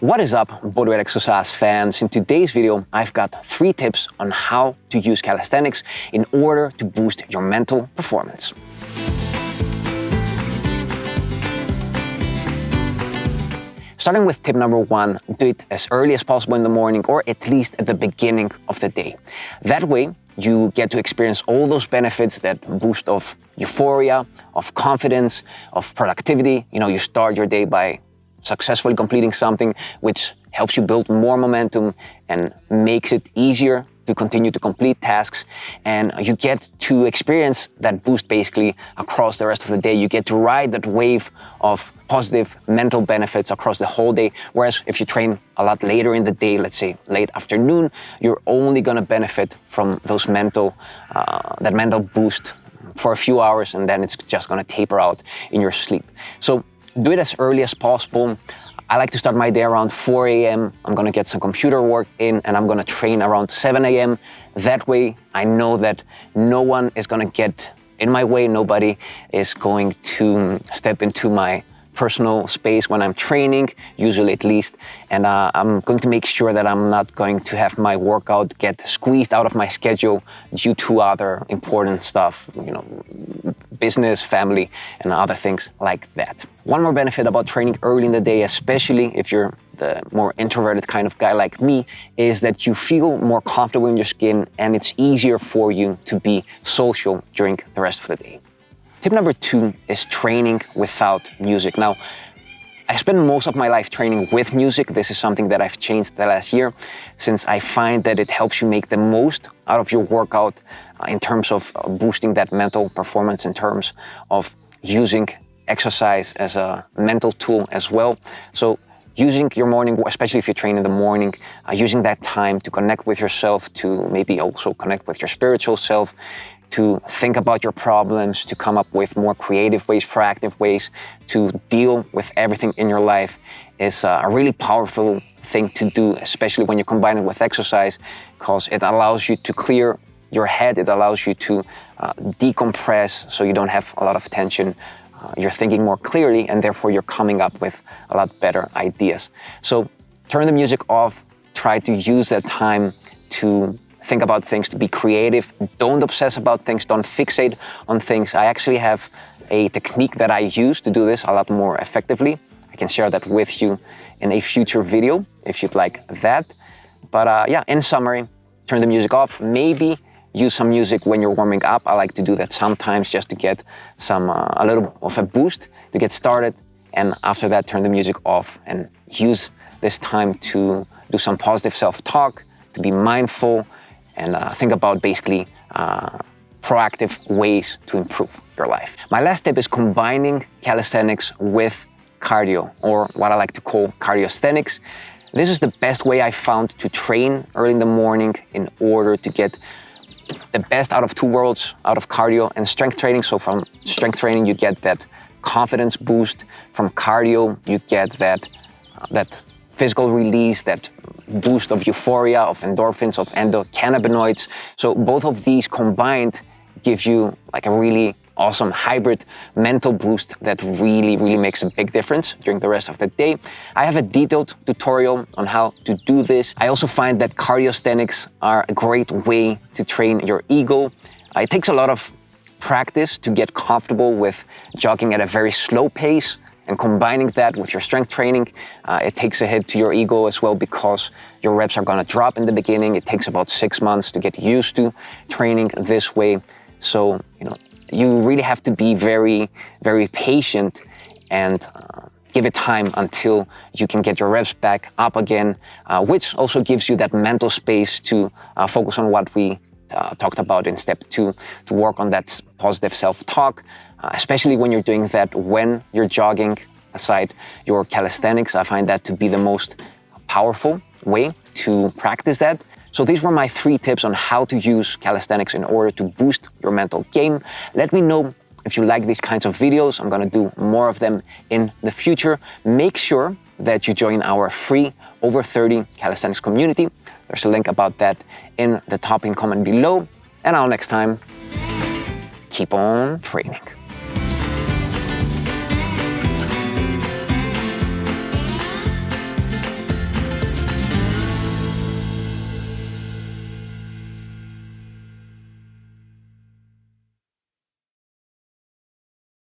What is up, Bodyweight exercise fans? In today's video, I've got 3 tips on how to use calisthenics in order to boost your mental performance. Starting with tip number 1, do it as early as possible in the morning or at least at the beginning of the day. That way, you get to experience all those benefits, that boost of euphoria, of confidence, of productivity. You start your day by successfully completing something, which helps you build more momentum and makes it easier to continue to complete tasks. And you get to experience that boost basically across the rest of the day. You get to ride that wave of positive mental benefits across the whole day. Whereas if you train a lot later in the day, let's say late afternoon, you're only gonna benefit from those that mental boost for a few hours, and then it's just gonna taper out in your sleep. So do it as early as possible. I like to start my day around 4 a.m. I'm gonna get some computer work in and I'm gonna train around 7 a.m. That way I know that no one is gonna get in my way. Nobody is going to step into my personal space when I'm training, usually at least. And I'm going to make sure that I'm not going to have my workout get squeezed out of my schedule due to other important stuff, business, family, and other things like that. One more benefit about training early in the day, especially if you're the more introverted kind of guy like me, is that you feel more comfortable in your skin and it's easier for you to be social during the rest of the day. Tip number 2 is training without music. Now, I spend most of my life training with music. This is something that I've changed the last year, since I find that it helps you make the most out of your workout in terms of boosting that mental performance, in terms of using exercise as a mental tool as well. So using your morning, especially if you train in the morning, using that time to connect with yourself, to maybe also connect with your spiritual self, to think about your problems, to come up with more creative ways, proactive ways to deal with everything in your life is a really powerful thing to do, especially when you combine it with exercise, because it allows you to clear your head, it allows you to decompress so you don't have a lot of tension. You're thinking more clearly and therefore you're coming up with a lot better ideas. So turn the music off, try to use that time to think about things, to be creative. Don't obsess about things, don't fixate on things. I actually have a technique that I use to do this a lot more effectively. I can share that with you in a future video if you'd like that. But yeah, in summary, turn the music off. Maybe use some music when you're warming up. I like to do that sometimes just to get a little of a boost to get started. And after that, turn the music off and use this time to do some positive self-talk, to be mindful, and think about basically proactive ways to improve your life. My last tip is combining calisthenics with cardio, or what I like to call cardioesthetics. This is the best way I found to train early in the morning in order to get the best out of 2 worlds, out of cardio and strength training. So from strength training, you get that confidence boost. From cardio, you get that physical release, that boost of euphoria, of endorphins, of endocannabinoids. So both of these combined give you like a really awesome hybrid mental boost that really makes a big difference during the rest of the day. I have a detailed tutorial on how to do this. I also find that cardioesthetics are a great way to train your ego. It takes a lot of practice to get comfortable with jogging at a very slow pace, and combining that with your strength training, it takes a hit to your ego as well, because your reps are gonna drop in the beginning. It takes about 6 months to get used to training this way. So, you really have to be very patient and give it time until you can get your reps back up again, which also gives you that mental space to focus on what we talked about in step 2, to work on that positive self-talk, especially when you're doing that when you're jogging aside your calisthenics. I find that to be the most powerful way to practice that. So these were my 3 tips on how to use calisthenics in order to boost your mental game. Let me know if you like these kinds of videos. I'm gonna do more of them in the future. Make sure that you join our free over 30 calisthenics community. There's a link about that in the top comment below. And until next time, keep on training.